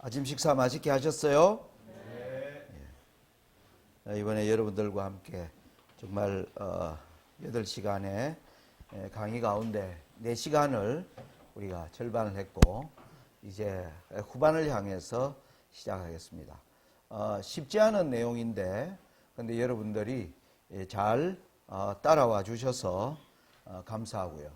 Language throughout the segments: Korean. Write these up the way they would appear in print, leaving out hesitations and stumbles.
아침 식사 맛있게 하셨어요? 네. 이번에 여러분들과 함께 정말 8시간의 강의 가운데 4시간을 우리가 절반을 했고 이제 후반을 향해서 시작하겠습니다. 쉽지 않은 내용인데 근데 여러분들이 잘 따라와 주셔서 감사하고요.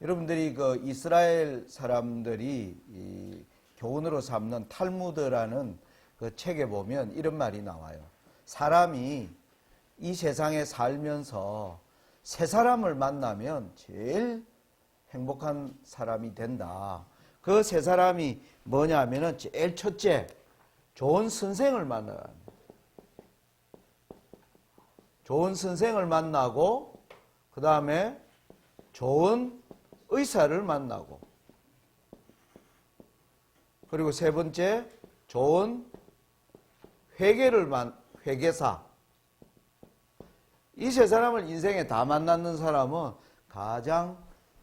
여러분들이 그 이스라엘 사람들이 교훈으로 삼는 탈무드라는 그 책에 보면 이런 말이 나와요. 사람이 이 세상에 살면서 새 사람을 만나면 제일 행복한 사람이 된다. 그 새 사람이 뭐냐면은 제일 첫째, 좋은 선생을 만나야 합니다. 좋은 선생을 만나고 그 다음에 좋은 의사를 만나고 그리고 세 번째, 좋은 회계사. 이 세 사람을 인생에 다 만나는 사람은 가장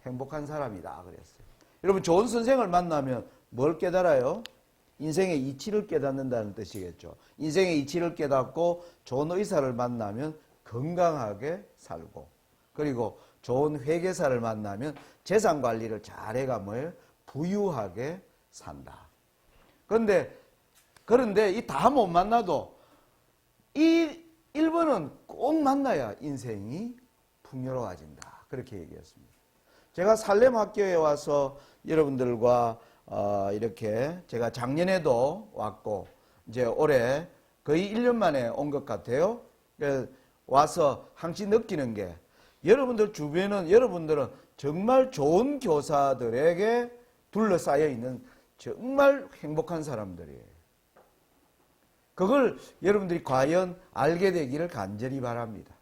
행복한 사람이다 그랬어요. 여러분 좋은 선생을 만나면 뭘 깨달아요? 인생의 이치를 깨닫는다는 뜻이겠죠. 인생의 이치를 깨닫고 좋은 의사를 만나면 건강하게 살고 그리고 좋은 회계사를 만나면 재산 관리를 잘해가 뭐예요? 부유하게 산다. 그런데 이 다 못 만나도 이 1번은 꼭 만나야 인생이 풍요로워진다. 그렇게 얘기했습니다. 제가 살렘 학교에 와서 여러분들과 이렇게 제가 작년에도 왔고 이제 올해 거의 1년 만에 온 것 같아요. 와서 항상 느끼는 게 여러분들 주변은 여러분들은 정말 좋은 교사들에게 둘러싸여 있는 정말 행복한 사람들이에요. 그걸 여러분들이 과연 알게 되기를 간절히 바랍니다.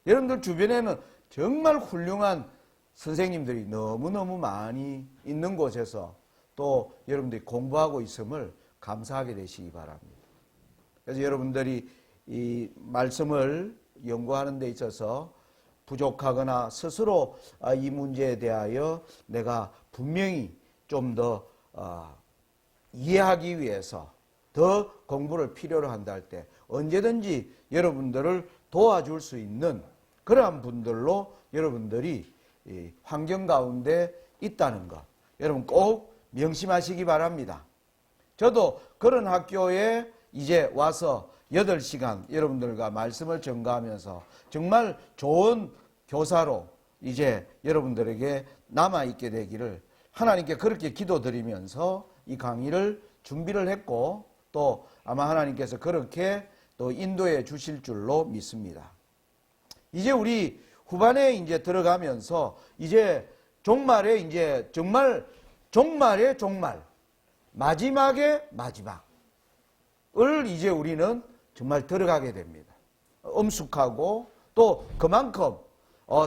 여러분들 주변에는 정말 훌륭한 선생님들이 너무너무 많이 있는 곳에서 또 여러분들이 공부하고 있음을 감사하게 되시기 바랍니다. 그래서 여러분들이 이 말씀을 연구하는 데 있어서 부족하거나 스스로 이 문제에 대하여 내가 분명히 좀 더 이해하기 위해서 더 공부를 필요로 한다 할 때 언제든지 여러분들을 도와줄 수 있는 그러한 분들로 여러분들이 환경 가운데 있다는 것 여러분 꼭 명심하시기 바랍니다. 저도 그런 학교에 이제 와서 8시간 여러분들과 말씀을 전가하면서 정말 좋은 교사로 이제 여러분들에게 남아있게 되기를 하나님께 그렇게 기도드리면서 이 강의를 준비를 했고 또 아마 하나님께서 그렇게 또 인도해 주실 줄로 믿습니다. 이제 우리 후반에 이제 들어가면서 이제 종말에 이제 정말 종말의 종말 마지막의 마지막을 이제 우리는 정말 들어가게 됩니다. 엄숙하고 또 그만큼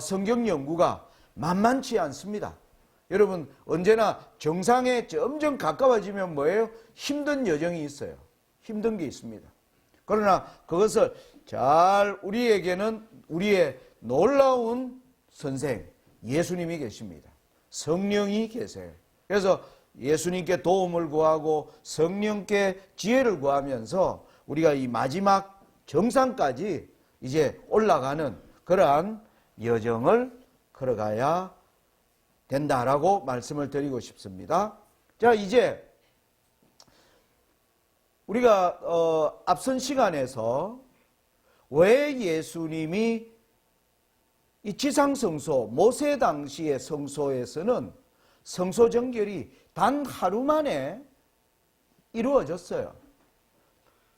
성경 연구가 만만치 않습니다. 여러분 언제나 정상에 점점 가까워지면 뭐예요? 힘든 여정이 있어요. 힘든 게 있습니다. 그러나 그것을 잘 우리에게는 우리의 놀라운 선생 예수님이 계십니다. 성령이 계세요. 그래서 예수님께 도움을 구하고 성령께 지혜를 구하면서 우리가 이 마지막 정상까지 이제 올라가는 그러한 여정을 걸어가야 된다라고 말씀을 드리고 싶습니다. 자, 이제 우리가 앞선 시간에서 왜 예수님이 이 지상성소 모세 당시의 성소에서는 성소 정결이 단 하루 만에 이루어졌어요.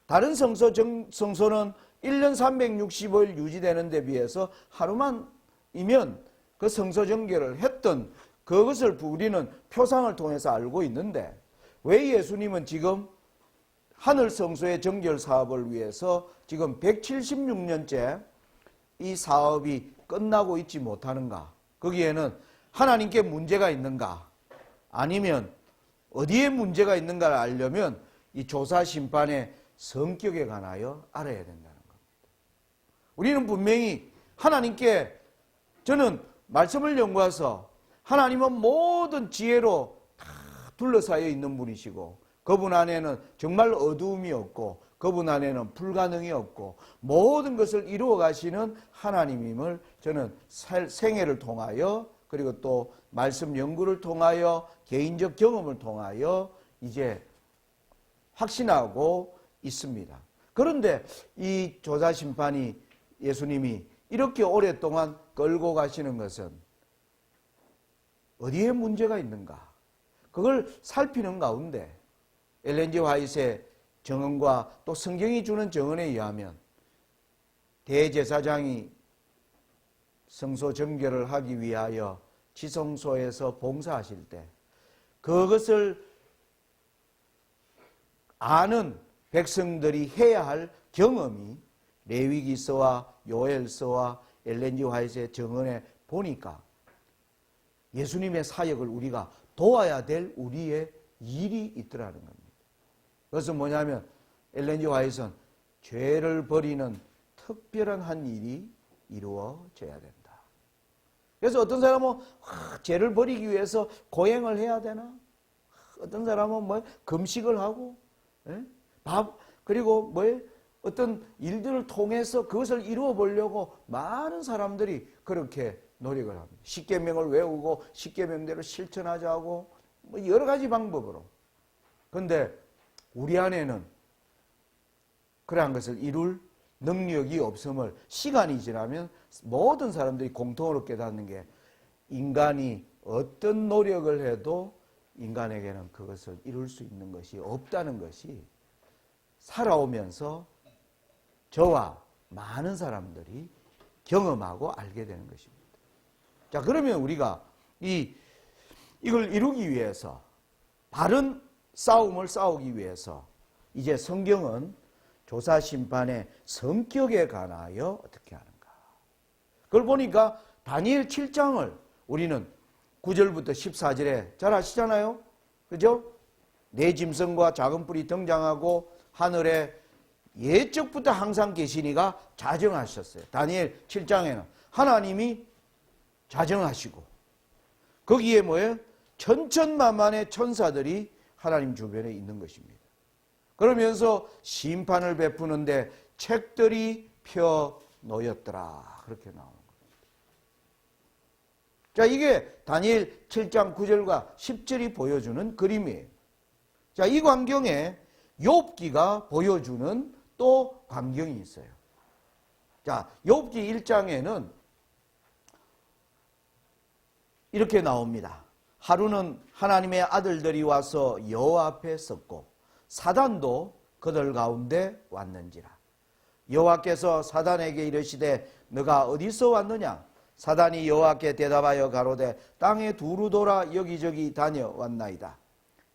다른 성소는 1년 365일 유지되는 데 비해서 하루만이면 그 성소 정결을 했던 그것을 우리는 표상을 통해서 알고 있는데 왜 예수님은 지금 하늘 성소의 정결 사업을 위해서 지금 176년째 이 사업이 끝나고 있지 못하는가? 거기에는 하나님께 문제가 있는가? 아니면 어디에 문제가 있는가를 알려면 이 조사 심판의 성격에 관하여 알아야 된다는 겁니다. 우리는 분명히 하나님께 저는 말씀을 연구해서 하나님은 모든 지혜로 다 둘러싸여 있는 분이시고 그분 안에는 정말 어두움이 없고 그분 안에는 불가능이 없고 모든 것을 이루어 가시는 하나님임을 저는 생애를 통하여 그리고 또 말씀 연구를 통하여 개인적 경험을 통하여 이제 확신하고 있습니다. 그런데 이 조사심판이 예수님이 이렇게 오랫동안 끌고 가시는 것은 어디에 문제가 있는가? 그걸 살피는 가운데 엘렌 G 화이트의 정언과 또 성경이 주는 정언에 의하면 대제사장이 성소 정결을 하기 위하여 지성소에서 봉사하실 때 그것을 아는 백성들이 해야 할 경험이 레위기서와 요엘서와 엘렌 G 화이트의 정언에 보니까 예수님의 사역을 우리가 도와야 될 우리의 일이 있더라는 겁니다. 그것은 뭐냐면 엘렌 G 화이트는 죄를 버리는 특별한 한 일이 이루어져야 된다. 그래서 어떤 사람은 죄를 버리기 위해서 고행을 해야 되나? 어떤 사람은 뭐 금식을 하고 그리고 뭐 어떤 일들을 통해서 그것을 이루어 보려고 많은 사람들이 그렇게 노력을 합니다. 십계명을 외우고 십계명대로 실천하자고 뭐 여러 가지 방법으로. 그런데 우리 안에는 그러한 것을 이룰 능력이 없음을 시간이 지나면 모든 사람들이 공통으로 깨닫는 게 인간이 어떤 노력을 해도 인간에게는 그것을 이룰 수 있는 것이 없다는 것이 살아오면서 저와 많은 사람들이 경험하고 알게 되는 것입니다. 자, 그러면 우리가 이걸 이루기 위해서 바른 싸움을 싸우기 위해서 이제 성경은 조사심판의 성격에 관하여 어떻게 하는가. 그걸 보니까 다니엘 7장을 우리는 9절부터 14절에 잘 아시잖아요. 그죠? 네 짐승과 작은 뿔이 등장하고 하늘에 예적부터 항상 계시니가 자정하셨어요. 다니엘 7장에는 하나님이 자정하시고 거기에 뭐예요? 천천만만의 천사들이 하나님 주변에 있는 것입니다. 그러면서 심판을 베푸는데 책들이 펴 놓였더라. 그렇게 나오는 겁니다. 자, 이게 다니엘 7장 9절과 10절이 보여주는 그림이에요. 자, 이 광경에 욥기가 보여주는 또 광경이 있어요. 자, 욥기 1장에는 이렇게 나옵니다. 하루는 하나님의 아들들이 와서 여호와 앞에 섰고 사단도 그들 가운데 왔는지라. 여호와께서 사단에게 이르시되 너가 어디서 왔느냐? 사단이 여호와께 대답하여 가로되 땅에 두루 돌아 여기저기 다녀왔나이다.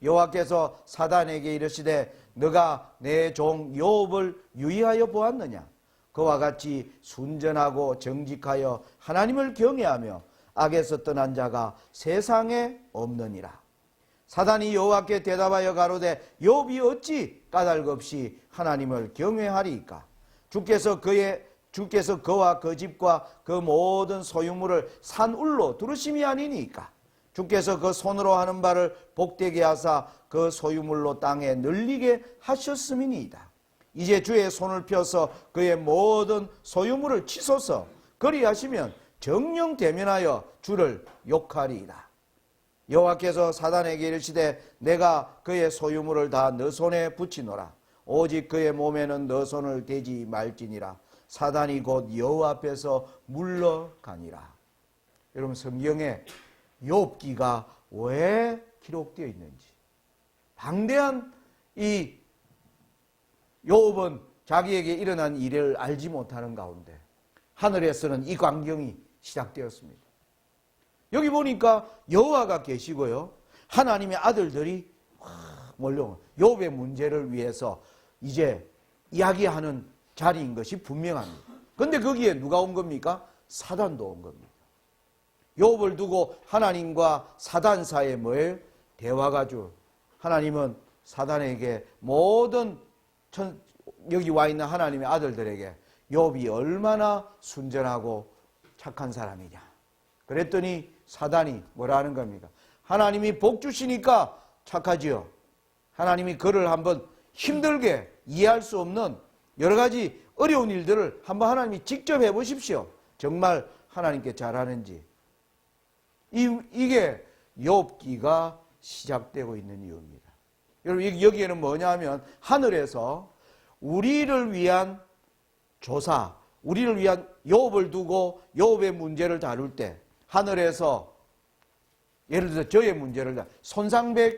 여호와께서 사단에게 이르시되 너가 내 종 욥을 유의하여 보았느냐? 그와 같이 순전하고 정직하여 하나님을 경외하며 악에서 떠난 자가 세상에 없느니라. 사단이 여호와께 대답하여 가로되 욥이 어찌 까닭 없이 하나님을 경외하리이까? 주께서 그와 그 집과 그 모든 소유물을 산울로 두르심이 아니니까? 주께서 그 손으로 하는 바를 복되게 하사 그 소유물로 땅에 늘리게 하셨음이니이다. 이제 주의 손을 펴서 그의 모든 소유물을 치소서. 그리하시면 정령 대면하여 주를 욕하리이다. 여호와께서 사단에게 이르시되 내가 그의 소유물을 다 너 손에 붙이노라. 오직 그의 몸에는 너 손을 대지 말지니라. 사단이 곧 여호와 앞에서 물러가니라. 여러분, 성경에 욥기가 왜 기록되어 있는지, 방대한 이 욥은 자기에게 일어난 일을 알지 못하는 가운데 하늘에서는 이 광경이 시작되었습니다. 여기 보니까 여호와가 계시고요, 하나님의 아들들이 몰려온 욥의 문제를 위해서 이제 이야기하는 자리인 것이 분명합니다. 그런데 거기에 누가 온 겁니까? 사단도 온 겁니다. 욥을 두고 하나님과 사단 사이에 뭐예요? 대화가 주. 하나님은 사단에게 모든 여기 와 있는 하나님의 아들들에게 욥이 얼마나 순전하고 착한 사람이냐. 그랬더니 사단이 뭐라 하는 겁니까? 하나님이 복 주시니까 착하지요. 하나님이 그를 한번 힘들게 이해할 수 없는 여러 가지 어려운 일들을 한번 하나님이 직접 해보십시오. 정말 하나님께 잘하는지. 이게 욥기가 시작되고 있는 이유입니다. 여러분 여기에는 뭐냐면 하늘에서 우리를 위한 조사, 우리를 위한 욥을 두고 욥의 문제를 다룰 때 하늘에서 예를 들어 저의 문제를 손상백이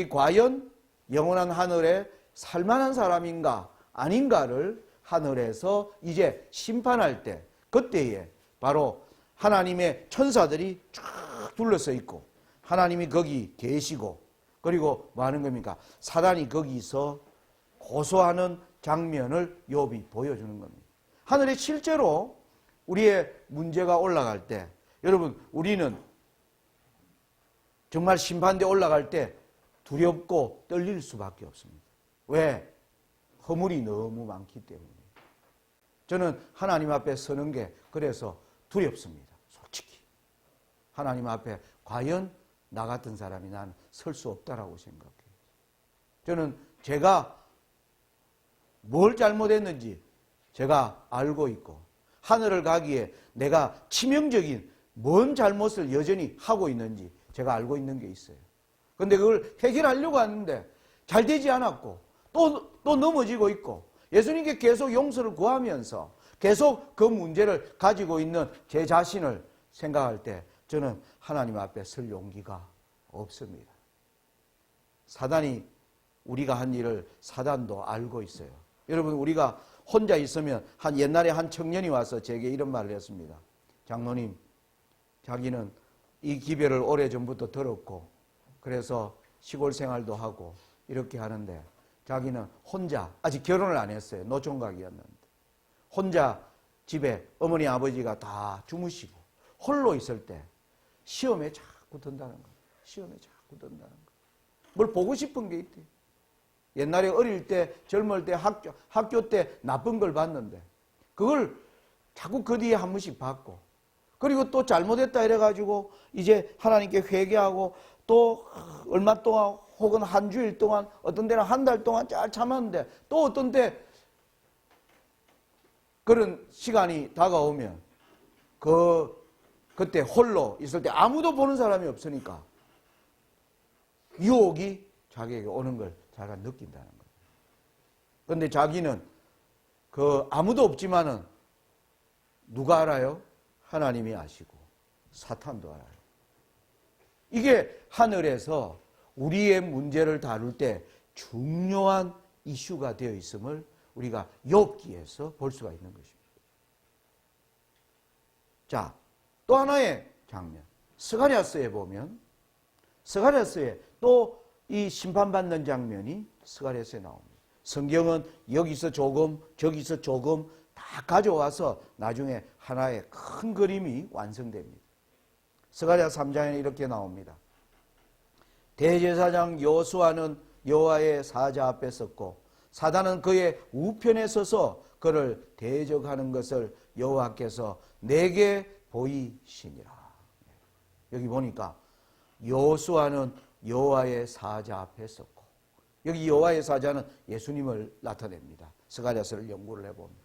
과연 영원한 하늘에 살만한 사람인가 아닌가를 하늘에서 이제 심판할 때 그때에 바로 하나님의 천사들이 쫙 둘러서 있고 하나님이 거기 계시고 그리고 뭐 하는 겁니까? 사단이 거기서 고소하는 장면을 욥이 보여주는 겁니다. 하늘에 실제로 우리의 문제가 올라갈 때 여러분 우리는 정말 심판대 올라갈 때 두렵고 떨릴 수밖에 없습니다. 왜? 허물이 너무 많기 때문에. 저는 하나님 앞에 서는 게 그래서 두렵습니다. 솔직히. 하나님 앞에 과연 나 같은 사람이 난 설 수 없다라고 생각해요. 저는 제가 뭘 잘못했는지 제가 알고 있고 하늘을 가기에 내가 치명적인 뭔 잘못을 여전히 하고 있는지 제가 알고 있는 게 있어요. 그런데 그걸 해결하려고 하는데 잘 되지 않았고 또 넘어지고 있고 예수님께 계속 용서를 구하면서 계속 그 문제를 가지고 있는 제 자신을 생각할 때 저는 하나님 앞에 설 용기가 없습니다. 사단이 우리가 한 일을 사단도 알고 있어요. 여러분 우리가 혼자 있으면 옛날에 한 청년이 와서 제게 이런 말을 했습니다. 장로님, 자기는 이 기별을 오래전부터 들었고 그래서 시골 생활도 하고 이렇게 하는데 자기는 혼자 아직 결혼을 안 했어요. 노총각이었는데 혼자 집에 어머니 아버지가 다 주무시고 홀로 있을 때 시험에 자꾸 든다는 거예요. 시험에 자꾸 든다는 거예요. 뭘 보고 싶은 게 있대요. 옛날에 어릴 때 젊을 때 학교 때 나쁜 걸 봤는데 그걸 자꾸 그 뒤에 한 번씩 봤고 그리고 또 잘못했다 이래가지고 이제 하나님께 회개하고 또 얼마 동안 혹은 한 주일 동안 어떤 때는 한 달 동안 잘 참았는데 또 어떤 때 그런 시간이 다가오면 그때 홀로 있을 때 아무도 보는 사람이 없으니까 유혹이 자기에게 오는 걸 자기가 느낀다는 거예요. 그런데 자기는 아무도 없지만은 누가 알아요? 하나님이 아시고 사탄도 알아요. 이게 하늘에서 우리의 문제를 다룰 때 중요한 이슈가 되어 있음을 우리가 욥기에서 볼 수가 있는 것입니다. 자, 또 하나의 장면. 스가랴서에 보면 스가랴서에 또 이 심판받는 장면이 스가랴서에 나옵니다. 성경은 여기서 조금 저기서 조금 다 가져와서 나중에 하나의 큰 그림이 완성됩니다. 스가랴 3장에 이렇게 나옵니다. 대제사장 여호수아는 여호와의 사자 앞에 섰고 사단은 그의 우편에 서서 그를 대적하는 것을 여호와께서 내게 보이시니라. 여기 보니까 여호수아는 여호와의 사자 앞에 섰고 여기 여호와의 사자는 예수님을 나타냅니다. 스가랴서를 연구를 해보면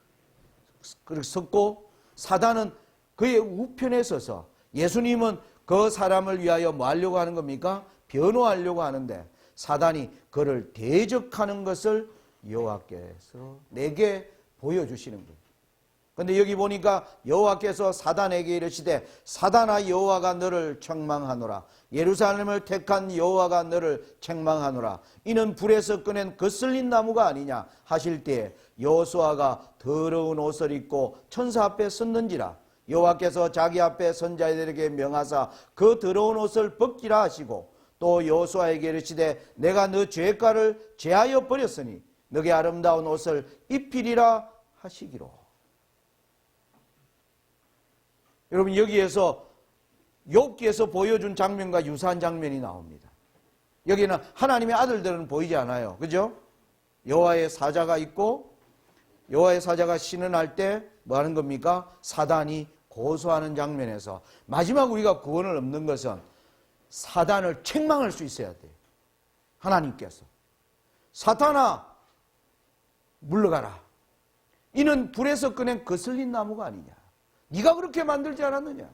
그렇게 섰고 사단은 그의 우편에 서서 예수님은 그 사람을 위하여 뭐 하려고 하는 겁니까? 변호하려고 하는데 사단이 그를 대적하는 것을 여호와께서 내게 보여주시는 거예요. 그런데 여기 보니까 여호와께서 사단에게 이르시되 사단아 여호와가 너를 책망하노라. 예루살렘을 택한 여호와가 너를 책망하노라. 이는 불에서 꺼낸 거슬린 나무가 아니냐 하실 때에 여호수아가 더러운 옷을 입고 천사 앞에 섰는지라. 여호와께서 자기 앞에 선자들에게 명하사 그 더러운 옷을 벗기라 하시고 또 여호수아에게 이르시되 내가 너 죄가를 제하여 버렸으니 너의 아름다운 옷을 입히리라 하시기로. 여러분 여기에서 욥기에서 보여준 장면과 유사한 장면이 나옵니다. 여기는 하나님의 아들들은 보이지 않아요. 그죠? 여호와의 사자가 있고 여호와의 사자가 신원할 때 뭐 하는 겁니까? 사단이 고소하는 장면에서 마지막 우리가 구원을 얻는 것은 사단을 책망할 수 있어야 돼요. 하나님께서 사탄아 물러가라. 이는 불에서 꺼낸 거슬린 나무가 아니냐. 네가 그렇게 만들지 않았느냐.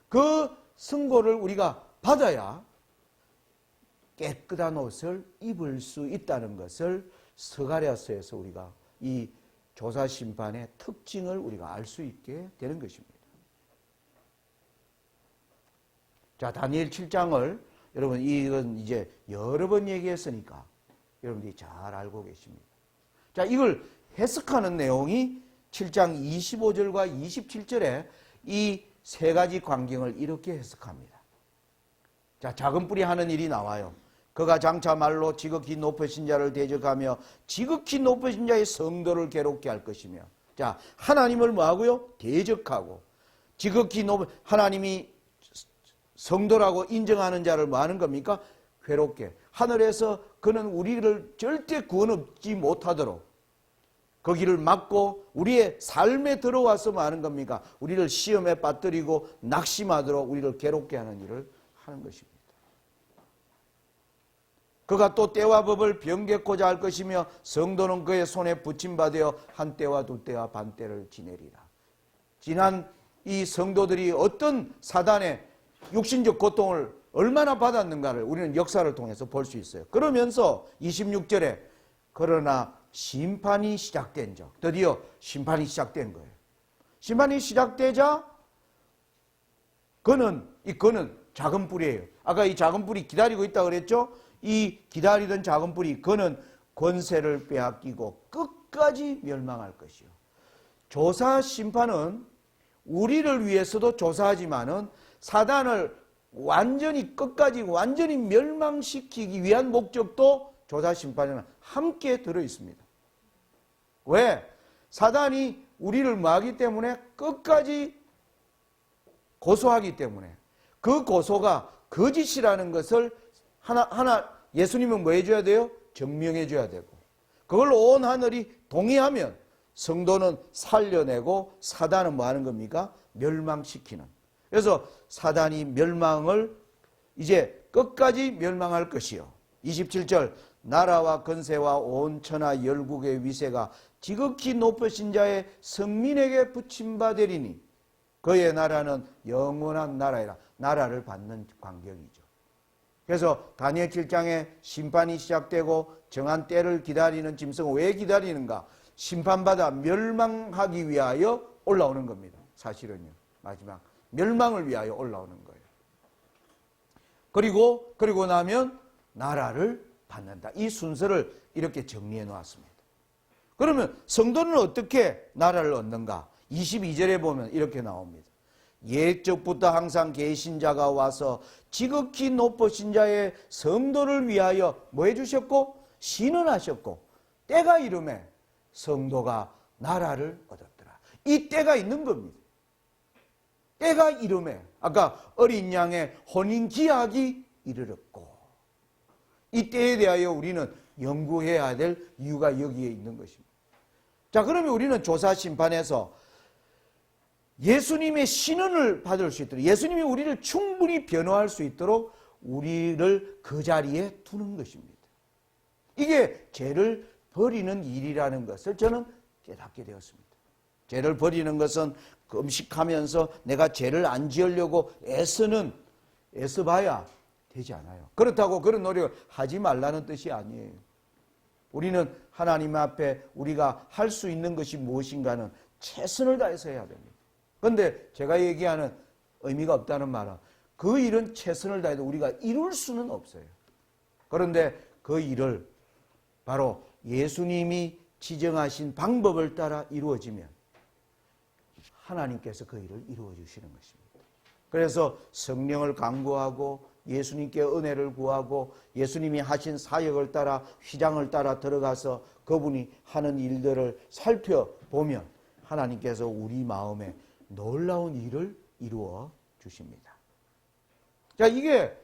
그 승고를 우리가 받아야 깨끗한 옷을 입을 수 있다는 것을 스가랴서에서 우리가 이 조사심판의 특징을 우리가 알 수 있게 되는 것입니다. 자, 다니엘 7장을 여러분 이건 이제 여러 번 얘기했으니까 여러분들이 잘 알고 계십니다. 자, 이걸 해석하는 내용이 7장 25절과 27절에 이 세 가지 광경을 이렇게 해석합니다. 자, 작은 뿌리 하는 일이 나와요. 그가 장차 말로 지극히 높으신 자를 대적하며 지극히 높으신 자의 성도를 괴롭게 할 것이며. 자, 하나님을 뭐하고요? 대적하고. 지극히 높은 하나님이 성도라고 인정하는 자를 뭐 하는 겁니까? 괴롭게. 하늘에서 그는 우리를 절대 구원 얻지 못하도록 거기를 막고 우리의 삶에 들어와서 뭐 하는 겁니까? 우리를 시험에 빠뜨리고 낙심하도록 우리를 괴롭게 하는 일을 하는 것입니다. 그가 또 때와 법을 변개코자 할 것이며 성도는 그의 손에 붙임받아 한 때와 두 때와 반 때를 지내리라. 지난 이 성도들이 어떤 사단의 육신적 고통을 얼마나 받았는가를 우리는 역사를 통해서 볼 수 있어요. 그러면서 26절에 그러나 심판이 시작된 적, 드디어 심판이 시작된 거예요. 심판이 시작되자 그는 작은 뿌리예요. 아까 이 작은 뿌리 기다리고 있다고 그랬죠? 이 기다리던 작은 뿌리 그는 권세를 빼앗기고 끝까지 멸망할 것이요. 조사 심판은 우리를 위해서도 조사하지만은 사단을 완전히 끝까지 완전히 멸망시키기 위한 목적도 조사 심판에는 함께 들어 있습니다. 왜? 사단이 우리를 뭐하기 때문에 끝까지 고소하기 때문에 그 고소가 거짓이라는 것을 예수님은 뭐 해줘야 돼요? 증명해 줘야 되고 그걸 온 하늘이 동의하면 성도는 살려내고 사단은 뭐 하는 겁니까? 멸망시키는. 그래서 사단이 멸망을 이제 끝까지 멸망할 것이요. 27절 나라와 건세와 온 천하 열국의 위세가 지극히 높으신 자의 성민에게 붙임받으리니 그의 나라는 영원한 나라이라. 나라를 받는 광경이죠. 그래서 다니엘 7장에 심판이 시작되고 정한 때를 기다리는 짐승은 왜 기다리는가? 심판받아 멸망하기 위하여 올라오는 겁니다. 사실은요. 마지막 멸망을 위하여 올라오는 거예요. 그리고 나면 나라를 받는다. 이 순서를 이렇게 정리해 놓았습니다. 그러면 성도는 어떻게 나라를 얻는가? 22절에 보면 이렇게 나옵니다. 옛적부터 항상 계신 자가 와서 지극히 높으신 자의 성도를 위하여 뭐 해주셨고? 신원하셨고 때가 이름에 성도가 나라를 얻었더라. 이 때가 있는 겁니다. 때가 이름에 아까 어린 양의 혼인 기약이 이르렀고 이 때에 대하여 우리는 연구해야 될 이유가 여기에 있는 것입니다. 자, 그러면 우리는 조사 심판에서 예수님의 신원을 받을 수 있도록 예수님이 우리를 충분히 변호할 수 있도록 우리를 그 자리에 두는 것입니다. 이게 죄를 버리는 일이라는 것을 저는 깨닫게 되었습니다. 죄를 버리는 것은 금식하면서 내가 죄를 안 지으려고 애써봐야 되지 않아요. 그렇다고 그런 노력을 하지 말라는 뜻이 아니에요. 우리는 하나님 앞에 우리가 할 수 있는 것이 무엇인가는 최선을 다해서 해야 됩니다. 그런데 제가 얘기하는 의미가 없다는 말은 그 일은 최선을 다해도 우리가 이룰 수는 없어요. 그런데 그 일을 바로 예수님이 지정하신 방법을 따라 이루어지면 하나님께서 그 일을 이루어 주시는 것입니다. 그래서 성령을 간구하고 예수님께 은혜를 구하고 예수님이 하신 사역을 따라 휘장을 따라 들어가서 그분이 하는 일들을 살펴보면 하나님께서 우리 마음에 놀라운 일을 이루어 주십니다. 자, 이게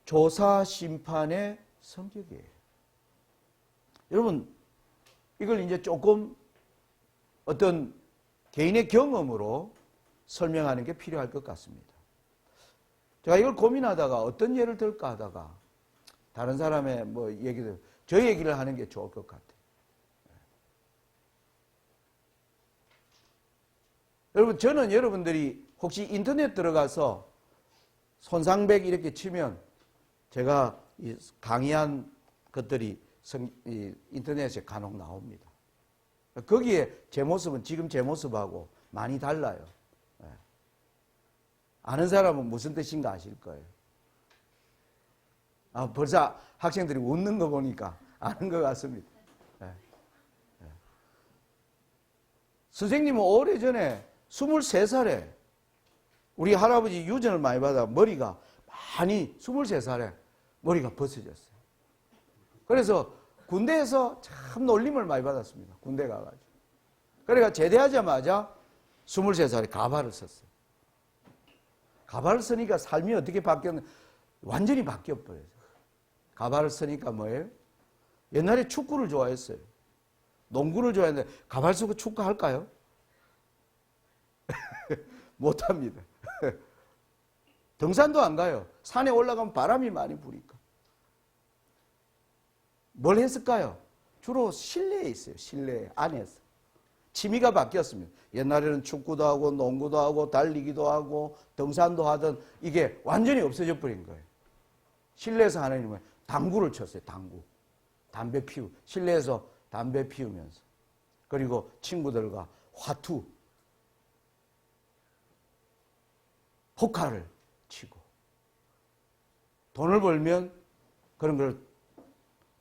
조사 심판의 성격이에요. 여러분, 이걸 이제 조금 어떤 개인의 경험으로 설명하는 게 필요할 것 같습니다. 제가 이걸 고민하다가 어떤 예를 들까 하다가 다른 사람의 뭐 얘기도 저 얘기를 하는 게 좋을 것 같아요. 여러분, 저는 여러분들이 혹시 인터넷 들어가서 손상백 이렇게 치면 제가 강의한 것들이 인터넷에 간혹 나옵니다. 거기에 제 모습은 지금 제 모습하고 많이 달라요. 아는 사람은 무슨 뜻인가 아실 거예요. 벌써 학생들이 웃는 거 보니까 아는 것 같습니다. 선생님은 오래전에 23살에 우리 할아버지 유전을 많이 받아 머리가 많이 23살에 머리가 벗어졌어요. 그래서 군대에서 참 놀림을 많이 받았습니다. 군대 가가지고. 그러니까 제대하자마자 23살에 가발을 썼어요. 가발을 쓰니까 삶이 어떻게 바뀌었는지 완전히 바뀌어버려요. 가발을 쓰니까 뭐예요? 옛날에 축구를 좋아했어요. 농구를 좋아했는데 가발 쓰고 축구 할까요? 못합니다. 등산도 안 가요. 산에 올라가면 바람이 많이 부니까. 뭘 했을까요? 주로 실내에 있어요. 실내 안에서. 취미가 바뀌었습니다. 옛날에는 축구도 하고 농구도 하고 달리기도 하고 등산도 하던 이게 완전히 없어져 버린 거예요. 실내에서 하는 일은 당구를 쳤어요. 당구. 담배 피우. 실내에서 담배 피우면서. 그리고 친구들과 화투. 포카를 치고. 돈을 벌면 그런 걸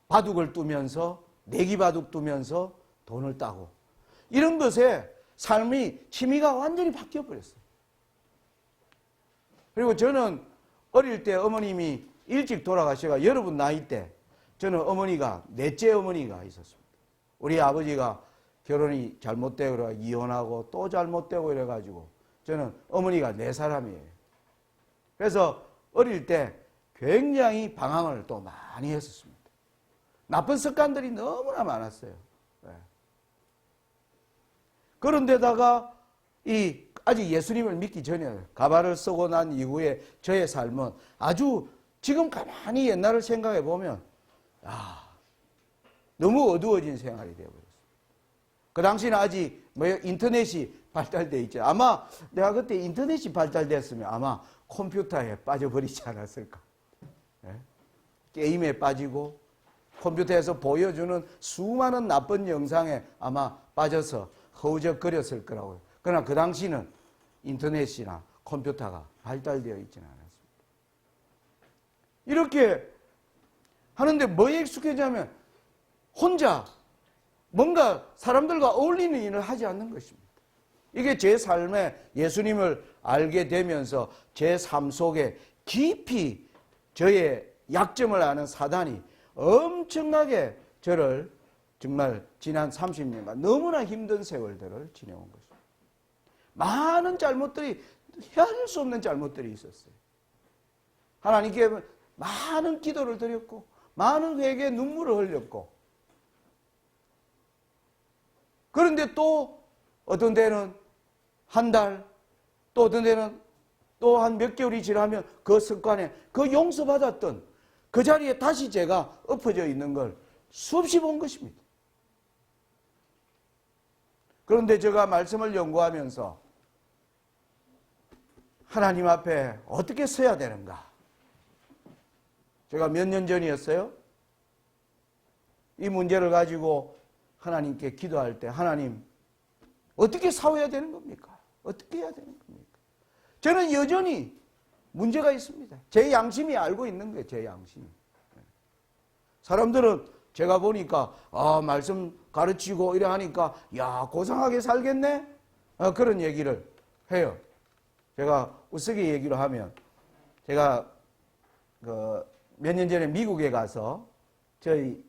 바둑을 두면서 내기 바둑 두면서 돈을 따고 이런 것에 삶이 취미가 완전히 바뀌어 버렸어요. 그리고 저는 어릴 때 어머님이 일찍 돌아가셔가 여러분 나이 때 저는 어머니가 넷째 어머니가 있었습니다. 우리 아버지가 결혼이 잘못되고 이혼하고 또 잘못되고 이래가지고 저는 어머니가 네 사람이에요. 그래서 어릴 때 굉장히 방황을 또 많이 했었습니다. 나쁜 습관들이 너무나 많았어요. 그런데다가 아직 예수님을 믿기 전에 가발을 쓰고 난 이후에 저의 삶은 아주 지금 가만히 옛날을 생각해 보면 너무 어두워진 생활이 되어버렸어요. 그 당시는 아직 인터넷이 발달되어 있죠. 아마 내가 그때 인터넷이 발달됐으면 아마 컴퓨터에 빠져버리지 않았을까. 게임에 빠지고 컴퓨터에서 보여주는 수많은 나쁜 영상에 아마 빠져서 허우적거렸을 거라고요. 그러나 그 당시는 인터넷이나 컴퓨터가 발달되어 있지는 않았습니다. 이렇게 하는데 뭐에 익숙해지냐면 혼자 뭔가 사람들과 어울리는 일을 하지 않는 것입니다. 이게 제 삶에 예수님을 알게 되면서 제 삶 속에 깊이 저의 약점을 아는 사단이 엄청나게 저를 정말 지난 30년간 너무나 힘든 세월들을 지내온 것입니다. 많은 잘못들이 헤아릴 수 없는 잘못들이 있었어요. 하나님께 많은 기도를 드렸고 많은 회개의 눈물을 흘렸고 그런데 또 어떤 데는 한 달, 또 어떤 데는 또 한 몇 개월이 지나면 그 습관에 그 용서받았던 그 자리에 다시 제가 엎어져 있는 걸 수없이 본 것입니다. 그런데 제가 말씀을 연구하면서 하나님 앞에 어떻게 서야 되는가? 제가 몇 년 전이었어요? 이 문제를 가지고 하나님께 기도할 때 하나님 어떻게 싸워야 되는 겁니까? 어떻게 해야 되는 겁니까? 저는 여전히 문제가 있습니다. 제 양심이 알고 있는 거예요. 제 양심이. 사람들은 제가 보니까 말씀 가르치고 이래 하니까 야 고상하게 살겠네? 그런 얘기를 해요. 제가 우스개 얘기를 하면 제가 몇 년 전에 미국에 가서 저희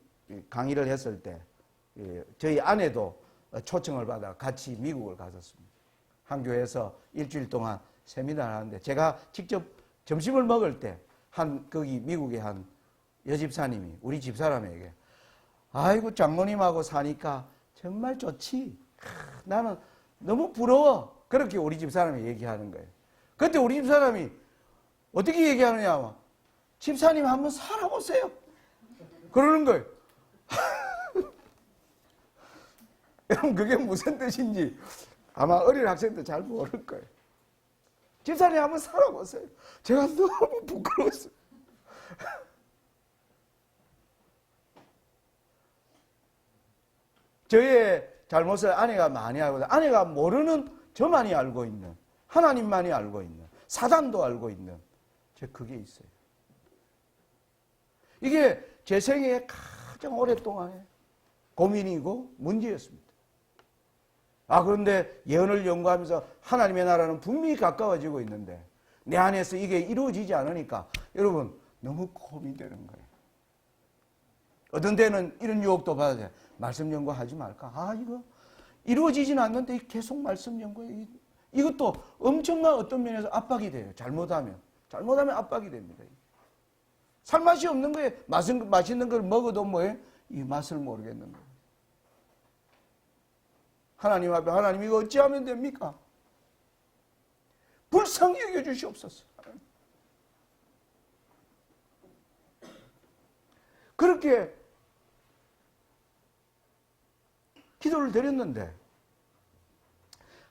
강의를 했을 때 저희 아내도 초청을 받아 같이 미국을 갔었습니다. 한 교회에서 일주일 동안 세미나를 하는데 제가 직접 점심을 먹을 때 거기 미국의 한 여집사님이 우리 집사람에게 아이고 장모님하고 사니까 정말 좋지. 나는 너무 부러워. 그렇게 우리 집사람이 얘기하는 거예요. 그때 우리 집사람이 어떻게 얘기하느냐. 집사님 한번 살아보세요. 그러는 거예요. 여러분 그게 무슨 뜻인지 아마 어린 학생도 잘 모를 거예요. 집사님 한번 살아보세요. 제가 너무 부끄러웠어요. 저의 잘못을 아내가 많이 알고, 아내가 모르는 저만이 알고 있는, 하나님만이 알고 있는, 사단도 알고 있는 그게 있어요. 이게 제 생애에 가장 오랫동안의 고민이고 문제였습니다. 그런데 예언을 연구하면서 하나님의 나라는 분명히 가까워지고 있는데 내 안에서 이게 이루어지지 않으니까 여러분 너무 고민되는 거예요. 어떤 때는 이런 유혹도 받아요. 말씀 연구하지 말까? 이거 이루어지진 않는데 계속 말씀 연구해. 이것도 엄청난 어떤 면에서 압박이 돼요. 잘못하면 압박이 됩니다. 살맛이 없는 거에 맛있는 걸 먹어도 뭐예요? 이 맛을 모르겠는 거예요. 하나님 앞에 하나님 이거 어찌하면 됩니까? 불쌍히 여겨주시옵소서. 그렇게 기도를 드렸는데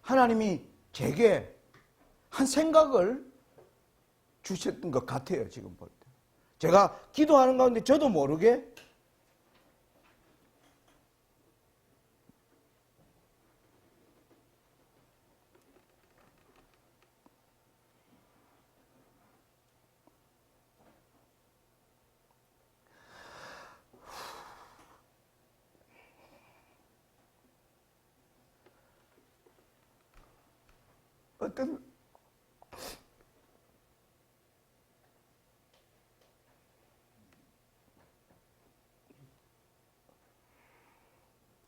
하나님이 제게 한 생각을 주셨던 것 같아요. 지금 볼 때. 제가 기도하는 가운데 저도 모르게 어떤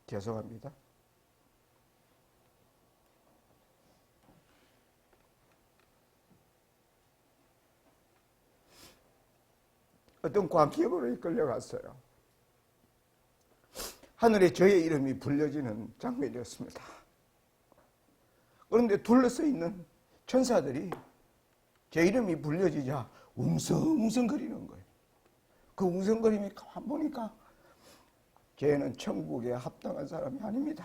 죄송합니다. 어떤 광경으로 이끌려갔어요. 하늘에 저의 이름이 불려지는 장면이었습니다. 그런데 둘러서 있는 천사들이 제 이름이 불려지자 웅성웅성거리는 거예요. 그 웅성거림이 가만 보니까 쟤는 천국에 합당한 사람이 아닙니다.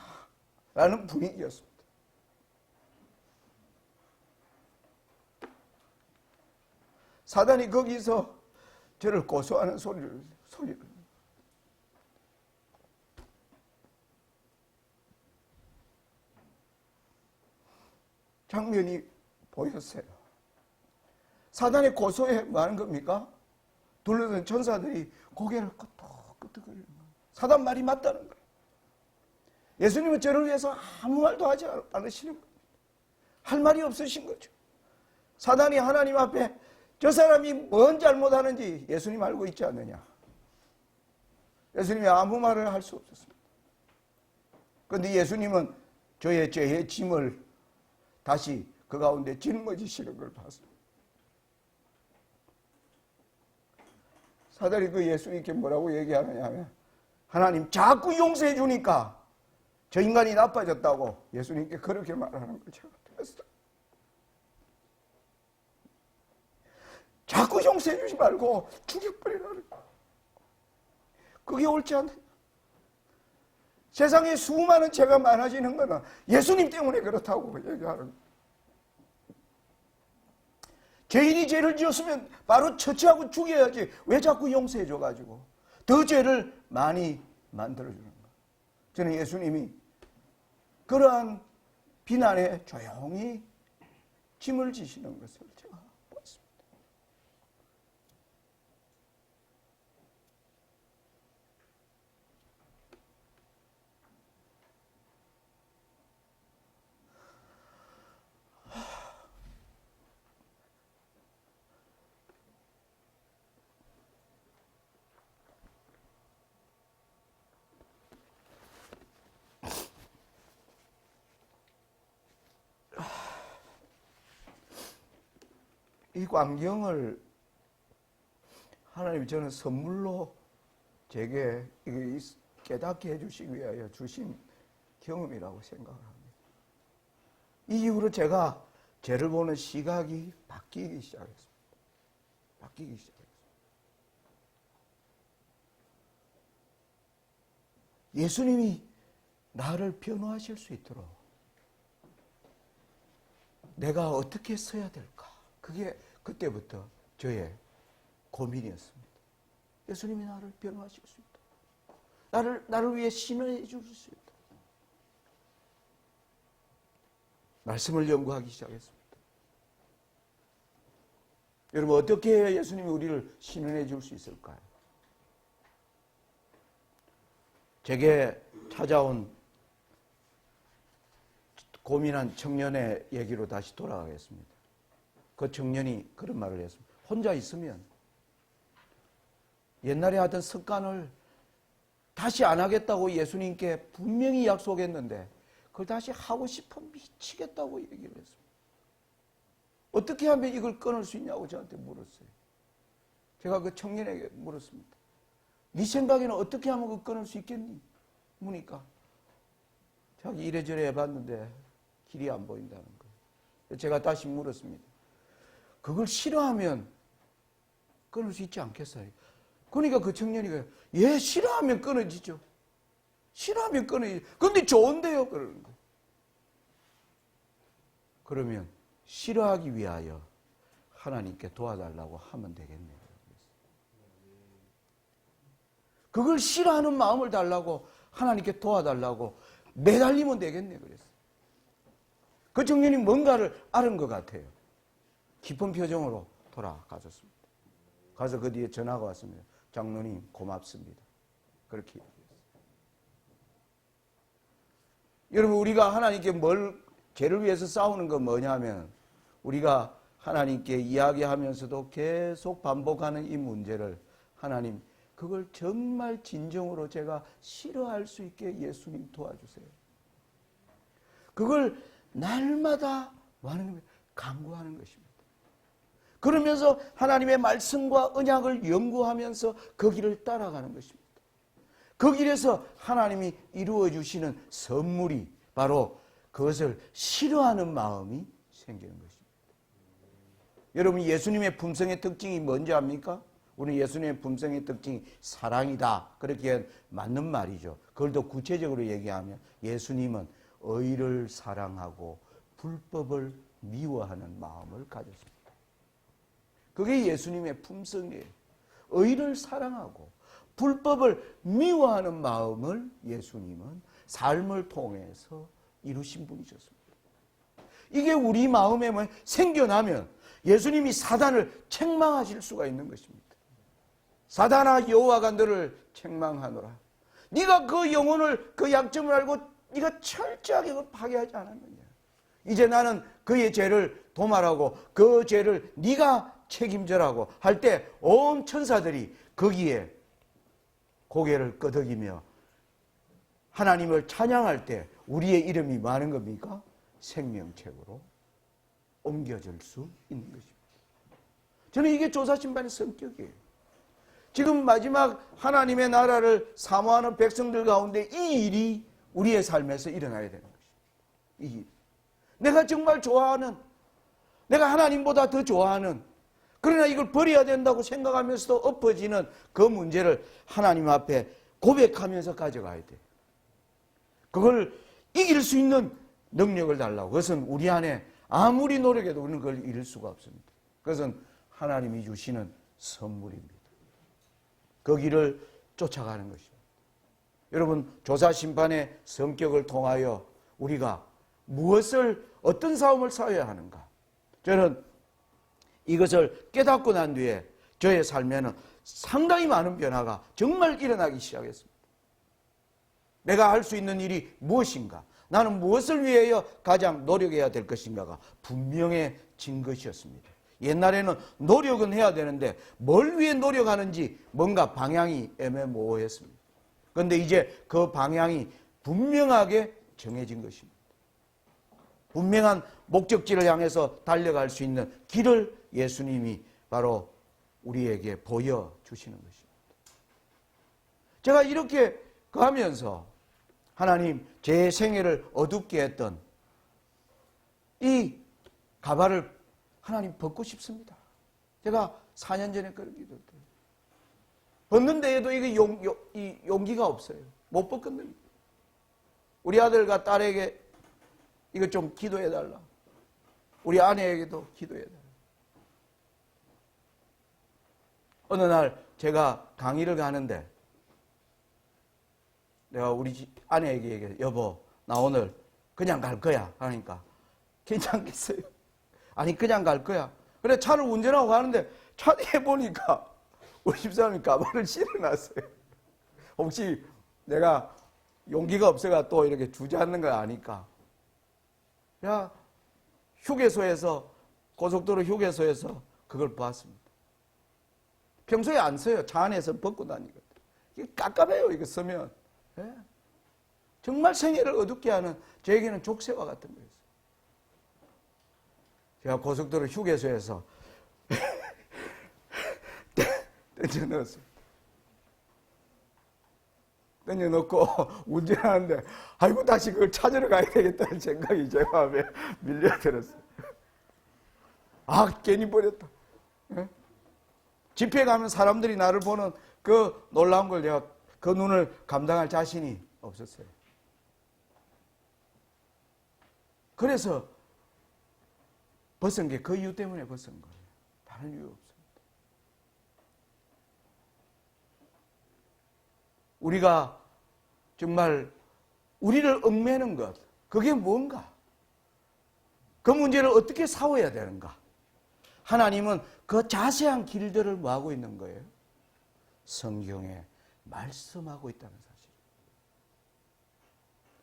라는 분위기였습니다. 사단이 거기서 저를 고소하는 소리를 장면이 보였어요. 사단이 고소해 뭐 하는 겁니까? 둘러든 천사들이 고개를 끄덕끄덕거리는 거예요. 사단 말이 맞다는 거예요. 예수님은 저를 위해서 아무 말도 하지 않으시는 거예요. 할 말이 없으신 거죠. 사단이 하나님 앞에 저 사람이 뭔 잘못하는지 예수님 알고 있지 않느냐. 예수님이 아무 말을 할 수 없었습니다. 그런데 예수님은 저의 죄의 짐을 다시 그 가운데 짊어지시는 걸 봤습니다. 사단이 그 예수님께 뭐라고 얘기하느냐 하면 하나님 자꾸 용서해 주니까 저 인간이 나빠졌다고 예수님께 그렇게 말하는 걸 제가 들었어요. 자꾸 용서해 주지 말고 죽여버리라는 거예요. 그게 옳지 않느냐. 세상에 수많은 죄가 많아지는 것은 예수님 때문에 그렇다고 얘기하는 거예요. 죄인이 죄를 지었으면 바로 처치하고 죽여야지 왜 자꾸 용서해 줘가지고 더 죄를 많이 만들어주는 거예요. 저는 예수님이 그러한 비난에 조용히 짐을 지시는 것을 제가 보았습니다. 이 광경을 하나님이 저는 선물로 제게 깨닫게 해주시기 위하여 주신 경험이라고 생각을 합니다. 이 이후로 제가 죄를 보는 시각이 바뀌기 시작했습니다. 예수님이 나를 변호하실 수 있도록 내가 어떻게 서야 될까? 그게 그때부터 저의 고민이었습니다. 예수님이 나를 변호하실 수 있다. 나를 위해 신원해 줄 수 있다. 말씀을 연구하기 시작했습니다. 여러분, 어떻게 해야 예수님이 우리를 신원해 줄 수 있을까요? 제게 찾아온 고민한 청년의 얘기로 다시 돌아가겠습니다. 그 청년이 그런 말을 했습니다. 혼자 있으면 옛날에 하던 습관을 다시 안 하겠다고 예수님께 분명히 약속했는데 그걸 다시 하고 싶어 미치겠다고 얘기를 했습니다. 어떻게 하면 이걸 끊을 수 있냐고 저한테 물었어요. 제가 그 청년에게 물었습니다. 네 생각에는 어떻게 하면 그걸 끊을 수 있겠니? 묻니까 자기 이래저래 해봤는데 길이 안 보인다는 거예요. 제가 다시 물었습니다. 그걸 싫어하면 끊을 수 있지 않겠어요? 그러니까 그 청년이 예, 싫어하면 끊어지죠. 싫어하면 끊어지죠. 그런데 좋은데요? 그러는 거예요. 그러면 싫어하기 위하여 하나님께 도와달라고 하면 되겠네요. 그걸 싫어하는 마음을 달라고 하나님께 도와달라고 매달리면 되겠네 그랬어요. 그 청년이 뭔가를 알은 것 같아요. 깊은 표정으로 돌아가셨습니다. 가서 그 뒤에 전화가 왔습니다. 장로님 고맙습니다. 그렇게 얘기했어요. 여러분, 우리가 하나님께 죄를 위해서 싸우는 건 뭐냐면 우리가 하나님께 이야기하면서도 계속 반복하는 이 문제를 하나님 그걸 정말 진정으로 제가 싫어할 수 있게 예수님 도와주세요. 그걸 날마다 간구하는 것입니다. 그러면서 하나님의 말씀과 언약을 연구하면서 그 길을 따라가는 것입니다. 그 길에서 하나님이 이루어 주시는 선물이 바로 그것을 싫어하는 마음이 생기는 것입니다. 여러분, 예수님의 품성의 특징이 뭔지 압니까? 우리 예수님의 품성의 특징이 사랑이다. 그렇게 맞는 말이죠. 그걸 더 구체적으로 얘기하면 예수님은 의를 사랑하고 불법을 미워하는 마음을 가졌습니다. 그게 예수님의 품성이에요. 의를 사랑하고 불법을 미워하는 마음을 예수님은 삶을 통해서 이루신 분이셨습니다. 이게 우리 마음에 생겨나면 예수님이 사단을 책망하실 수가 있는 것입니다. 사단아, 여호와가 너를 책망하노라. 네가 그 영혼을, 그 약점을 알고 네가 철저하게 그걸 파괴하지 않았느냐. 이제 나는 그의 죄를 도말하고 그 죄를 네가 책임져라고 할 때 온 천사들이 거기에 고개를 끄덕이며 하나님을 찬양할 때 우리의 이름이 많은 겁니까? 생명책으로 옮겨질 수 있는 것입니다. 저는 이게 조사심판의 성격이에요. 지금 마지막 하나님의 나라를 사모하는 백성들 가운데 이 일이 우리의 삶에서 일어나야 되는 것입니다. 이 일. 내가 정말 좋아하는, 내가 하나님보다 더 좋아하는, 그러나 이걸 버려야 된다고 생각하면서도 엎어지는 그 문제를 하나님 앞에 고백하면서 가져가야 돼. 그걸 이길 수 있는 능력을 달라고. 그것은 우리 안에 아무리 노력해도 우리는 그걸 이룰 수가 없습니다. 그것은 하나님이 주시는 선물입니다. 그 길을 쫓아가는 것입니다. 여러분, 조사심판의 성격을 통하여 우리가 어떤 싸움을 싸워야 하는가? 저는 이것을 깨닫고 난 뒤에 저의 삶에는 상당히 많은 변화가 정말 일어나기 시작했습니다. 내가 할 수 있는 일이 무엇인가? 나는 무엇을 위하여 가장 노력해야 될 것인가가 분명해진 것이었습니다. 옛날에는 노력은 해야 되는데 뭘 위해 노력하는지 뭔가 방향이 애매모호했습니다. 그런데 이제 그 방향이 분명하게 정해진 것입니다. 분명한 목적지를 향해서 달려갈 수 있는 길을 예수님이 바로 우리에게 보여주시는 것입니다. 제가 이렇게 가면서 하나님, 제 생애를 어둡게 했던 이 가발을 하나님 벗고 싶습니다. 제가 4년 전에 그런 기도를 드려요. 벗는 데에도 이게 용기가 없어요. 못 벗건드립니다. 우리 아들과 딸에게 이거 좀 기도해달라. 우리 아내에게도 기도해달라. 어느 날 제가 강의를 가는데 내가 우리 아내에게 얘기해. 여보, 나 오늘 그냥 갈 거야. 하니까 괜찮겠어요? 아니, 그냥 갈 거야. 그래, 차를 운전하고 가는데 차 뒤에 보니까 우리 집사람이 가방을 실어놨어요. 혹시 내가 용기가 없어가 또 이렇게 주저앉는 거 아니까. 야, 휴게소에서, 고속도로 휴게소에서 그걸 봤습니다. 평소에 안 써요. 차 안에서 벗고 다니거든요. 이게 깝깝해요, 이거 쓰면. 예? 정말 생애를 어둡게 하는 저에게는 족쇄와 같은 거였어요. 제가 고속도로 휴게소에서 던져 넣었어요. 던져 넣고 운전하는데 아이고 다시 그걸 찾으러 가야 되겠다는 생각이 제 마음에 밀려들었어요. 아, 괜히 버렸다. 예? 집회 가면 사람들이 나를 보는 그 놀라운 걸 내가 그 눈을 감당할 자신이 없었어요. 그래서 벗은 게 그 이유 때문에 벗은 거예요. 다른 이유 없습니다. 우리가 정말 우리를 얽매는 것, 그게 뭔가? 그 문제를 어떻게 싸워야 되는가? 하나님은 그 자세한 길들을 뭐하고 있는 거예요? 성경에 말씀하고 있다는 사실.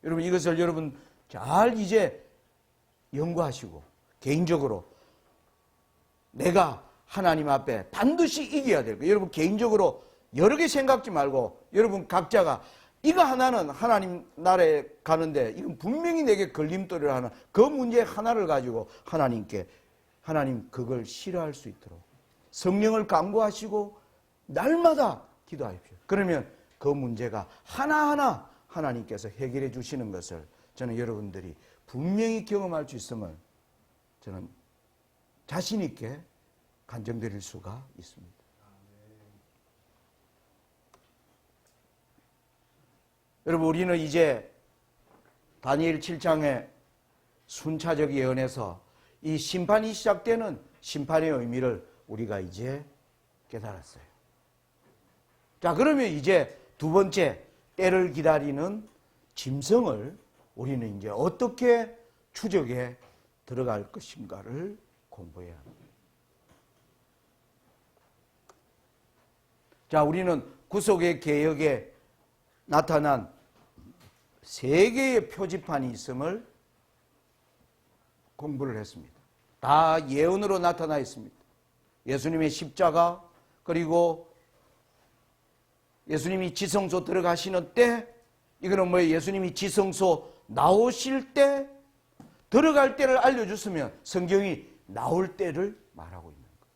여러분, 이것을 여러분 잘 이제 연구하시고 개인적으로 내가 하나님 앞에 반드시 이겨야 될 거예요. 여러분 개인적으로 여러 개 생각지 말고 여러분 각자가 이거 하나는 하나님 나라에 가는데 이건 분명히 내게 걸림돌을 하는 그 문제 하나를 가지고 하나님께 하나님 그걸 싫어할 수 있도록 성령을 강구하시고 날마다 기도하십시오. 그러면 그 문제가 하나하나 하나님께서 해결해 주시는 것을 저는 여러분들이 분명히 경험할 수 있음을 저는 자신 있게 간증드릴 수가 있습니다. 여러분, 우리는 이제 다니엘 7장의 순차적 예언에서 이 심판이 시작되는 심판의 의미를 우리가 이제 깨달았어요. 자, 그러면 이제 두 번째 때를 기다리는 짐승을 우리는 이제 어떻게 추적에 들어갈 것인가를 공부해야 합니다. 자, 우리는 구속의 개혁에 나타난 세 개의 표지판이 있음을 공부를 했습니다. 다 예언으로 나타나 있습니다. 예수님의 십자가, 그리고 예수님이 지성소 들어가시는 때, 이거는 뭐예요? 예수님이 지성소 나오실 때, 들어갈 때를 알려줬으면 성경이 나올 때를 말하고 있는 거예요.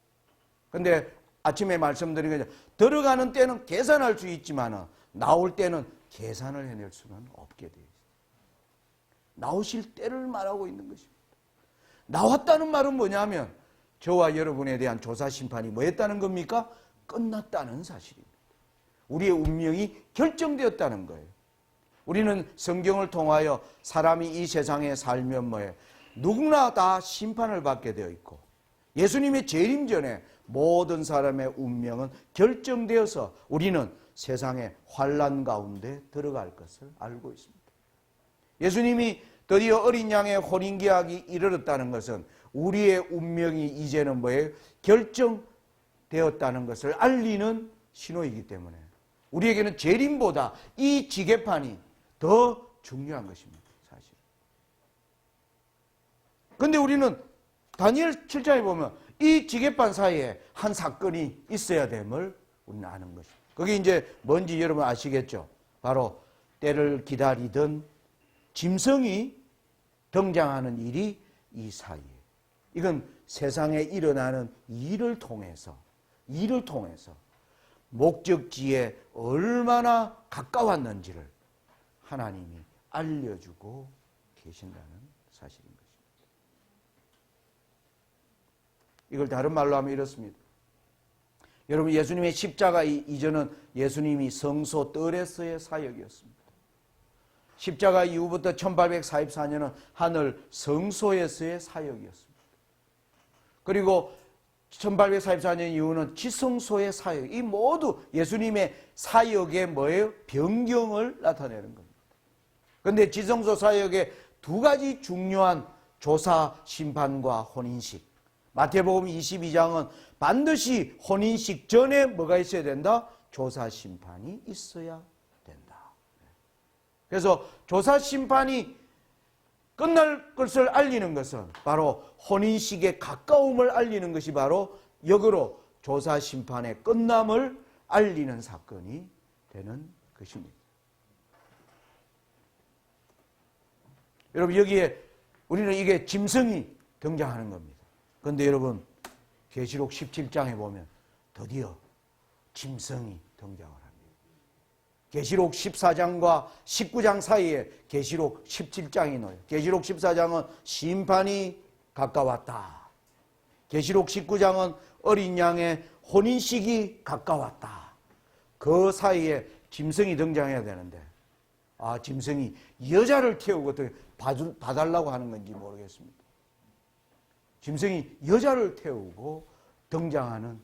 그런데 아침에 말씀드린 거죠. 들어가는 때는 계산할 수 있지만 나올 때는 계산을 해낼 수는 없게 되어 있어요. 나오실 때를 말하고 있는 것입니다. 나왔다는 말은 뭐냐면 저와 여러분에 대한 조사 심판이 뭐였다는 겁니까? 끝났다는 사실입니다. 우리의 운명이 결정되었다는 거예요. 우리는 성경을 통하여 사람이 이 세상에 살면 뭐예요? 누구나 다 심판을 받게 되어 있고 예수님의 재림 전에 모든 사람의 운명은 결정되어서 우리는 세상의 환난 가운데 들어갈 것을 알고 있습니다. 예수님이 드디어 어린 양의 혼인계약이 이르렀다는 것은 우리의 운명이 이제는 뭐예요? 결정되었다는 것을 알리는 신호이기 때문에 우리에게는 재림보다 이 지계판이 더 중요한 것입니다. 사실. 그런데 우리는 다니엘 7장에 보면 이 지계판 사이에 한 사건이 있어야 됨을 우리는 아는 것입니다. 그게 이제 뭔지 여러분 아시겠죠? 바로 때를 기다리던 짐승이 등장하는 일이 이 사이에. 이건 세상에 일어나는 일을 통해서 목적지에 얼마나 가까웠는지를 하나님이 알려주고 계신다는 사실인 것입니다. 이걸 다른 말로 하면 이렇습니다. 여러분, 예수님의 십자가 이전은 예수님이 성소 뜰에서의 사역이었습니다. 십자가 이후부터 1844년은 하늘 성소에서의 사역이었습니다. 그리고 1844년 이후는 지성소의 사역, 이 모두 예수님의 사역의 뭐예요? 변경을 나타내는 겁니다. 그런데 지성소 사역의 두 가지 중요한 조사, 심판과 혼인식. 마태복음 22장은 반드시 혼인식 전에 뭐가 있어야 된다? 조사, 심판이 있어야 된다. 그래서 조사, 심판이 끝날 것을 알리는 것은 바로 혼인식의 가까움을 알리는 것이 바로 역으로 조사, 심판의 끝남을 알리는 사건이 되는 것입니다. 여러분, 여기에 우리는 이게 짐승이 등장하는 겁니다. 그런데 여러분, 계시록 17장에 보면 드디어 짐승이 등장을 합니다. 계시록 14장과 19장 사이에 계시록 17장이 놓여요. 계시록 14장은 심판이 가까웠다. 계시록 19장은 어린 양의 혼인식이 가까웠다. 그 사이에 짐승이 등장해야 되는데, 짐승이 여자를 태우고 어떻게 봐달라고 하는 건지 모르겠습니다. 짐승이 여자를 태우고 등장하는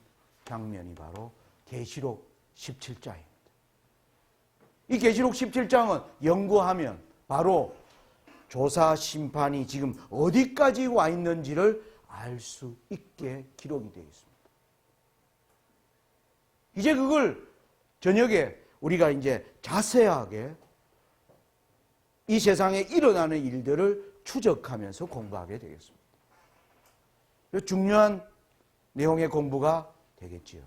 장면이 바로 계시록 17장입니다. 이 계시록 17장은 연구하면 바로 조사, 심판이 지금 어디까지 와 있는지를 알 수 있게 기록이 되어 있습니다. 이제 그걸 저녁에 우리가 이제 자세하게 이 세상에 일어나는 일들을 추적하면서 공부하게 되겠습니다. 중요한 내용의 공부가 되겠지요.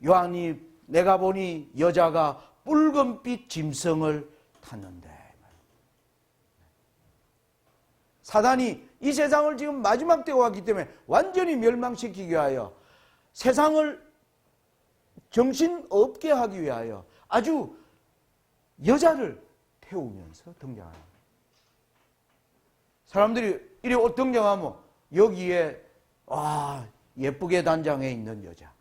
요한이 내가 보니 여자가 붉은빛 짐승을 탔는데, 사단이 이 세상을 지금 마지막 때가 왔기 때문에 완전히 멸망시키기 위하여 세상을 정신없게 하기 위하여 아주 여자를 태우면서 등장합니다. 사람들이 이리 등장하면 여기에 예쁘게 단장해 있는 여자,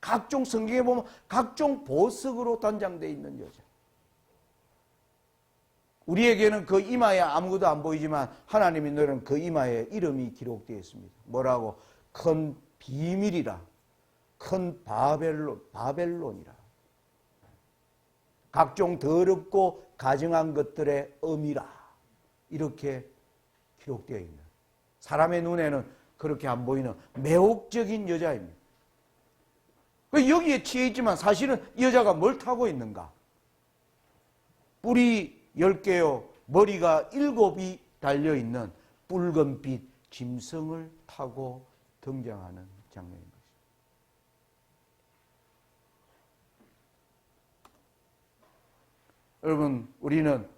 각종 성경에 보면 각종 보석으로 단장되어 있는 여자. 우리에게는 그 이마에 아무것도 안 보이지만 하나님이 너는 그 이마에 이름이 기록되어 있습니다. 뭐라고? 큰 비밀이라, 큰 바벨론이라. 각종 더럽고 가증한 것들의 의미라. 이렇게 기록되어 있는, 사람의 눈에는 그렇게 안 보이는 매혹적인 여자입니다. 여기에 치여 있지만 사실은 이 여자가 뭘 타고 있는가? 뿔이 10개요, 머리가 7이 달려있는 붉은빛 짐승을 타고 등장하는 장면인 것입니다. 여러분, 우리는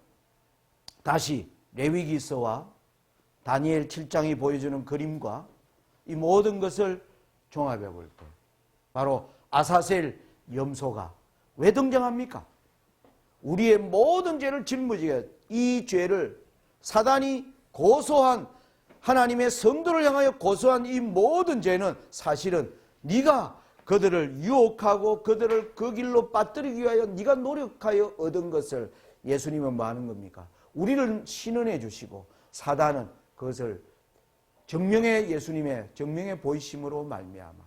다시 레위기서와 다니엘 7장이 보여주는 그림과 이 모든 것을 종합해 볼 때 바로 아사셀 염소가 왜 등장합니까? 우리의 모든 죄를 짊어지게, 이 죄를 사단이 고소한, 하나님의 성도를 향하여 고소한 이 모든 죄는 사실은 네가 그들을 유혹하고 그들을 그 길로 빠뜨리기 위하여 네가 노력하여 얻은 것을 예수님은 뭐 하는 겁니까? 우리를 신원해 주시고 사단은 그것을 정명의 예수님의 정명의 보이심으로 말미암아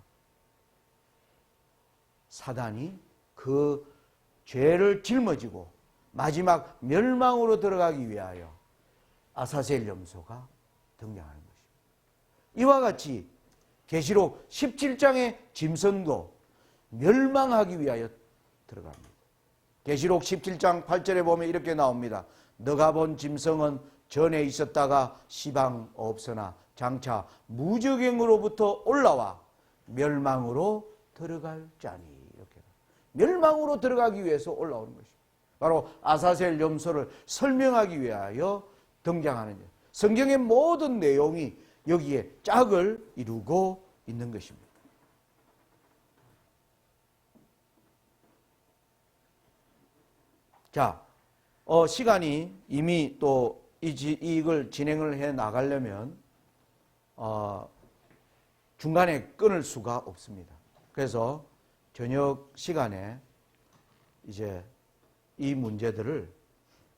사단이 그 죄를 짊어지고 마지막 멸망으로 들어가기 위하여 아사셀 염소가 등장하는 것입니다. 이와 같이 계시록 17장의 짐승도 멸망하기 위하여 들어갑니다. 계시록 17장 8절에 보면 이렇게 나옵니다. 너가 본 짐승은 전에 있었다가 시방 없으나 장차 무저갱으로부터 올라와 멸망으로 들어갈 자니. 이렇게 멸망으로 들어가기 위해서 올라오는 것입니다. 바로 아사셀 염소를 설명하기 위하여 등장하는, 성경의 모든 내용이 여기에 짝을 이루고 있는 것입니다. 자, 시간이 이미 또 이걸 진행을 해 나가려면 중간에 끊을 수가 없습니다. 그래서 저녁 시간에 이제 이 문제들을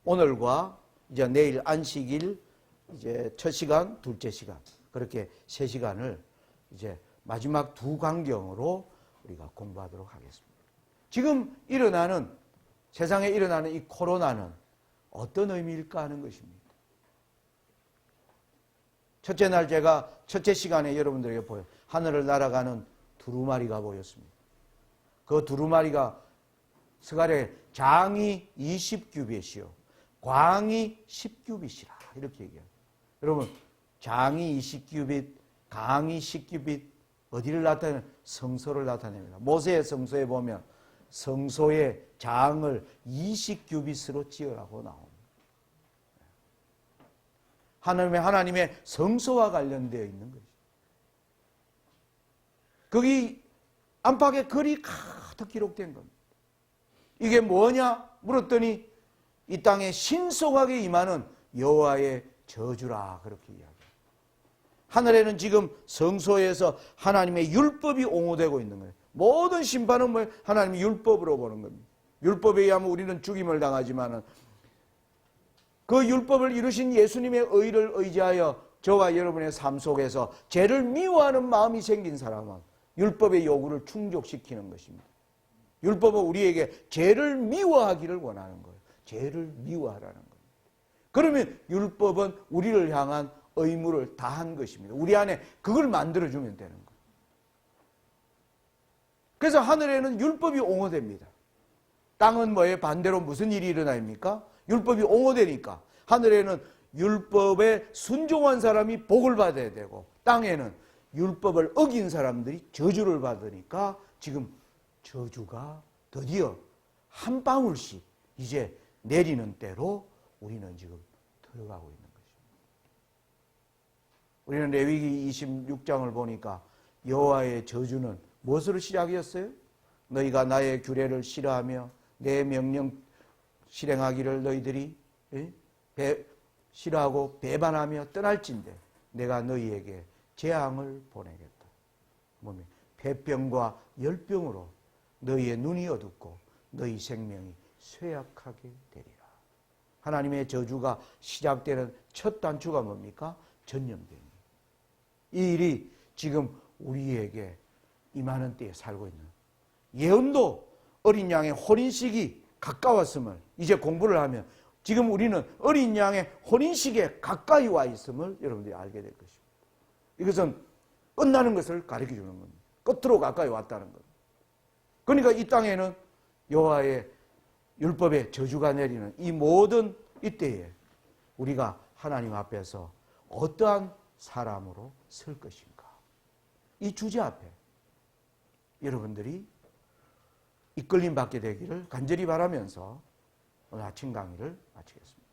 오늘과 이제 내일 안식일 이제 첫 시간, 둘째 시간 그렇게 3시간을 이제 마지막 두 강경으로 우리가 공부하도록 하겠습니다. 지금 세상에 일어나는 이 코로나는 어떤 의미일까 하는 것입니다. 첫째 날 제가 첫째 시간에 여러분들에게 하늘을 날아가는 두루마리가 보였습니다. 그 두루마리가 스가랴 장이 20규빗이요 광이 10규빗이라 이렇게 얘기해요. 여러분 장이 20규빗, 강이 10규빗 어디를 나타내는? 성소를 나타냅니다. 모세의 성소에 보면 성소의 장을 20규빗으로 지으라고 나옵니다. 하나님의 성소와 관련되어 있는 것이죠. 거기 안팎에 글이 가득 기록된 겁니다. 이게 뭐냐 물었더니 이 땅에 신속하게 임하는 여호와의 저주라 그렇게 이야기해요. 하늘에는 지금 성소에서 하나님의 율법이 옹호되고 있는 거예요. 모든 심판은 하나님의 율법으로 보는 겁니다. 율법에 의하면 우리는 죽임을 당하지만 그 율법을 이루신 예수님의 의를 의지하여 저와 여러분의 삶 속에서 죄를 미워하는 마음이 생긴 사람은 율법의 요구를 충족시키는 것입니다. 율법은 우리에게 죄를 미워하기를 원하는 거예요. 죄를 미워하라는 겁니다. 그러면 율법은 우리를 향한 의무를 다한 것입니다. 우리 안에 그걸 만들어주면 되는 거예요. 그래서 하늘에는 율법이 옹호됩니다. 땅은 반대로 무슨 일이 일어납니까? 율법이 옹호되니까 하늘에는 율법에 순종한 사람이 복을 받아야 되고 땅에는 율법을 어긴 사람들이 저주를 받으니까 지금 저주가 드디어 한 방울씩 이제 내리는 때로 우리는 지금 들어가고 있는 것입니다. 우리는 레위기 26장을 보니까 여호와의 저주는 무엇으로 시작이었어요? 너희가 나의 규례를 싫어하며 내 명령 실행하기를 너희들이 싫어하고 배반하며 떠날진대 내가 너희에게 재앙을 보내겠다. 폐병과 열병으로 너희의 눈이 어둡고 너희 생명이 쇠약하게 되리라. 하나님의 저주가 시작되는 첫 단추가 뭡니까? 전염병이에요. 이 일이 지금 우리에게 임하는 때에 살고 있는 예언도 어린 양의 혼인식이 가까웠음을 이제 공부를 하면 지금 우리는 어린 양의 혼인식에 가까이 와 있음을 여러분들이 알게 될 것입니다. 이것은 끝나는 것을 가르쳐 주는 겁니다. 끝으로 가까이 왔다는 겁니다. 그러니까 이 땅에는 여호와의 율법의 저주가 내리는 이 모든 이때에 우리가 하나님 앞에서 어떠한 사람으로 설 것인가? 이 주제 앞에 여러분들이 이끌림 받게 되기를 간절히 바라면서 오늘 아침 강의를 마치겠습니다.